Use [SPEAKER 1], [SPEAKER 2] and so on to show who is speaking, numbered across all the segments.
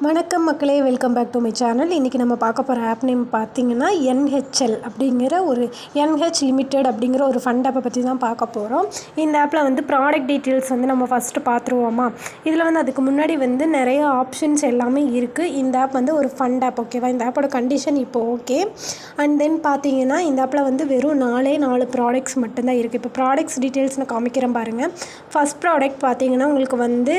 [SPEAKER 1] வணக்கம் மக்களே, welcome back to my channel. இன்றைக்கி நம்ம பார்க்க போகிற ஆப் நேம் பார்த்திங்கன்னா NHL அப்படிங்கிற ஒரு NH லிமிடெட் அப்படிங்கிற ஒரு ஃபண்ட் ஆப்பை பற்றி தான் பார்க்க போகிறோம். இந்த ஆப்பில் வந்து ப்ராடக்ட் டீட்டெயில்ஸ் வந்து நம்ம ஃபஸ்ட்டு பார்த்துருவோமா. இதில் வந்து அதுக்கு முன்னாடி வந்து நிறைய ஆப்ஷன்ஸ் எல்லாமே இருக்குது. இந்த ஆப் வந்து ஒரு ஃபண்ட் ஆப், ஓகேவா. இந்த ஆப்போட கண்டிஷன் இப்போ ஓகே. அண்ட் தென் பார்த்தீங்கன்னா இந்த ஆப்பில் வந்து வெறும் 4 ப்ராடக்ட்ஸ் மட்டும்தான் இருக்குது. இப்போ ப்ராடக்ட்ஸ் டீட்டெயில்ஸ் நான் காமிக்கிறேன் பாருங்கள். ஃபஸ்ட் ப்ராடக்ட் பார்த்தீங்கன்னா உங்களுக்கு வந்து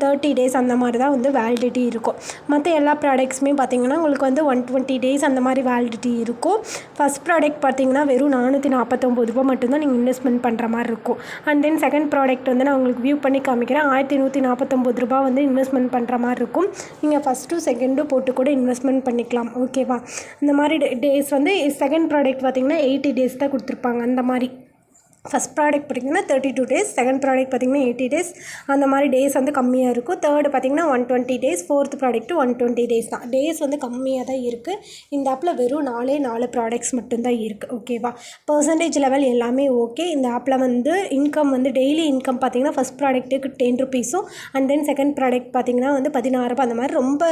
[SPEAKER 1] 30 days அந்த மாதிரி தான் வந்து வேலிடிட்டி இருக்கும். மற்ற எல்லா ப்ராடக்ட்ஸுமே பார்த்திங்கன்னா உங்களுக்கு வந்து 120 days அந்த மாதிரி வேலிடிட்டி இருக்கும். ஃபஸ்ட் ப்ராடக்ட் பார்த்திங்கன்னா வெறும் 449 ரூபா மட்டும்தான் நீங்கள் இன்வெஸ்ட்மெண்ட் பண்ணுற மாதிரி இருக்கும். அண்ட் தென் செகண்ட் ப்ராடக்ட் வந்து நான் உங்களுக்கு வியூ பண்ணி காமிக்கிறேன். 1149 ரூபா வந்து இன்வெஸ்ட்மெண்ட் பண்ணுற மாதிரி இருக்கும். நீங்கள் ஃபஸ்ட்டும் செகண்டும் போட்டு கூட இன்வெஸ்ட்மெண்ட் பண்ணிக்கலாம், ஓகேவா. இந்த மாதிரி டேஸ் வந்து செகண்ட் ப்ராடக்ட் பார்த்திங்கன்னா 80 days தான் கொடுத்துருப்பாங்க. அந்த மாதிரி ஃபஸ்ட் ப்ராடக்ட் பார்த்திங்கன்னா 32 days, செகண்ட் ப்ராடக்ட் பார்த்திங்கன்னா 80 days, அந்த மாதிரி டேஸ் வந்து கம்மியாக இருக்கும். தேர்டு பார்த்திங்கன்னா 120 days, ஃபோர்த் ப்ராடக்ட்டு 120 days தான். டேஸ் வந்து கம்மியாக தான் இருக்குது. இந்த ஆப்பில் வெறும் 4 ப்ராடக்ட்ஸ் மட்டும்தான் இருக்குது, ஓகேவா. பர்சன்டேஜ் லெவல் எல்லாமே ஓகே. இந்த ஆப்பில் வந்து இன்கம் வந்து டெய்லி இன்கம் பார்த்திங்கன்னா ஃபஸ்ட் ப்ராடக்ட்டுக்கு 10 rupees-உம் அண்ட் தென் செகண்ட் ப்ராடக்ட் பார்த்திங்கன்னா வந்து 16 ரூபாய். அந்த மாதிரி ரொம்ப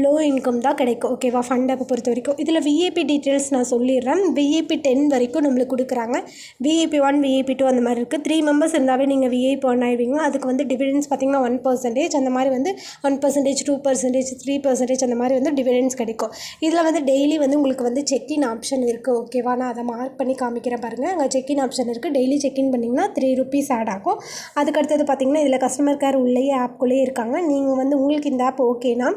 [SPEAKER 1] லோ இன்கம் தான் கிடைக்கும், ஓகேவா, ஃபண்ட் ஆப்பை பொறுத்த வரைக்கும். இதில் விஐபி டீட்டெயில்ஸ் நான் சொல்லிடுறேன். விஐபி 10 வரைக்கும் நம்மளுக்கு கொடுக்குறாங்க. விஐபி 1, விஐபி 2 அந்த மாதிரி இருக்குது. 3 members இருந்தாவே நீங்கள் விஐபி 1 ஆயிடுவீங்க. அதுக்கு வந்து டிவிடெண்ட்ஸ் பார்த்திங்கன்னா 1%, அந்த மாதிரி வந்து 1%, 2%, 3% அந்த மாதிரி வந்து டிவிடெண்ட்ஸ் கிடைக்கும். இதில் வந்து டெய்லி வந்து உங்களுக்கு வந்து செக்இன் ஆப்ஷன் இருக்குது, ஓகேவா. நான் அதை மார்க் பண்ணி காமிக்கிறேன் பாருங்கள். அங்கே செக்இன் ஆப்ஷன் இருக்குது. டெய்லி செக்இன் பண்ணிங்கன்னா 3 rupees ஆட் ஆகும். அதுக்கடுத்தது பார்த்திங்கன்னா இதில் கஸ்டமர் கேர் உள்ளேயே ஆப்குள்ளேயே இருக்காங்க. நீங்கள் வந்து உங்களுக்கு இந்த ஆப் ஓகேனா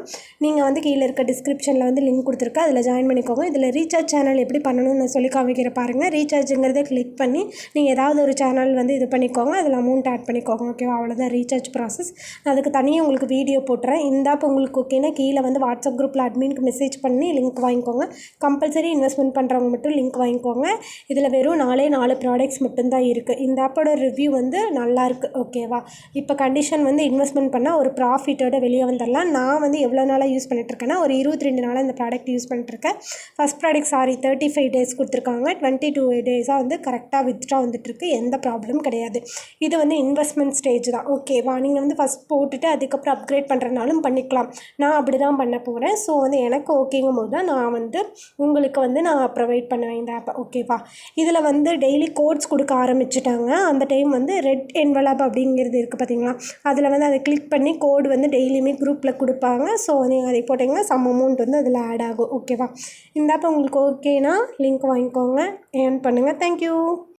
[SPEAKER 1] நீங்கள் வந்து கீழே இருக்க டிஸ்கிரிப்ஷனில் வந்து லிங்க் கொடுத்துருக்கேன், அதில் ஜாயின் பண்ணிக்கோங்க. இதில் ரீசார்ஜ் சேனல் எப்படி பண்ணணும்னு நான் சொல்லி காமிக்கிறேன் பாருங்கள். ரீசார்ஜுங்கிறத கிளிக் பண்ணி நீங்கள் ஏதாவது ஒரு சேனல் வந்து இது பண்ணிக்கோங்க, அதில் அமௌண்ட் ஆட் பண்ணிக்கோங்க, ஓகேவா. அவ்வளோதான் ரீசார்ஜ் ப்ராசஸ். நான் அதுக்கு தனியாக உங்களுக்கு வீடியோ போட்டுறேன். இந்த ஆப் உங்களுக்கு ஓகேனா கீழே வந்து வாட்ஸ்அப் குரூப்பில் அட்மினுக்கு மெசேஜ் பண்ணி லிங்க் வாங்கிக்கோங்க. கம்பல்சரி இன்வெஸ்ட்மெண்ட் பண்ணுறவங்க மட்டும் லிங்க் வாங்கிக்கோங்க. இதில் வெறும் 4 ப்ராடக்ட்ஸ் மட்டும்தான் இருக்குது. இந்த ஆப்போட ரிவ்யூ வந்து நல்லாயிருக்கு, ஓகேவா. இப்போ கண்டிஷன் வந்து இன்வெஸ்ட்மெண்ட் பண்ணால் ஒரு ப்ராஃபிட்டோட வெளியே வந்துடலாம். நான் வந்து எவ்வளோ நாளாக யூஸ் பண்ணிட்டுருக்கேன்னா ஒரு 22 நாளாக இந்த ப்ராடக்ட் யூஸ் பண்ணிட்டுருக்கேன். ஃபஸ்ட் ப்ராடக்ட் 35 days கொடுத்துருக்காங்க. 22 days-ஆக வந்து கரெக்டாக வித்ட்ரா வந்துட்டுருக்கு. எந்த ப்ராப்ளமும் கிடையாது. இது வந்து இன்வெஸ்ட்மெண்ட் ஸ்டேஜ் தான், ஓகேவா. நீங்கள் வந்து ஃபஸ்ட் போட்டுட்டு அதுக்கப்புறம் அப்கிரேட் பண்ணுறதுனாலும் பண்ணிக்கலாம். நான் அப்படி தான் பண்ண போகிறேன். ஸோ வந்து எனக்கு ஓகேங்கும் போது தான் நான் வந்து உங்களுக்கு வந்து நான் ப்ரொவைட் பண்ணுவேன் இந்த ஆப்பை, ஓகேவா. இதில் வந்து டெய்லி கோட்ஸ் கொடுக்க ஆரம்பிச்சிட்டாங்க. அந்த டைம் வந்து ரெட் என்வலப் அப்படிங்கிறது இருக்குது பார்த்தீங்களா, அதில் வந்து அதை கிளிக் பண்ணி கோடு வந்து டெய்லியுமே குரூப்பில் கொடுப்பாங்க. ஸோ நீங்கள் அதை போட்டிங்கன்னா சம் அமௌண்ட் வந்து அதில் ஆட் ஆகும், ஓகேவா. இந்த ஆப்பை உங்களுக்கு ஓகேனா லிங்க் வாங்கிக்கோங்க, ஏர்ன் பண்ணுங்கள். தேங்க்யூ.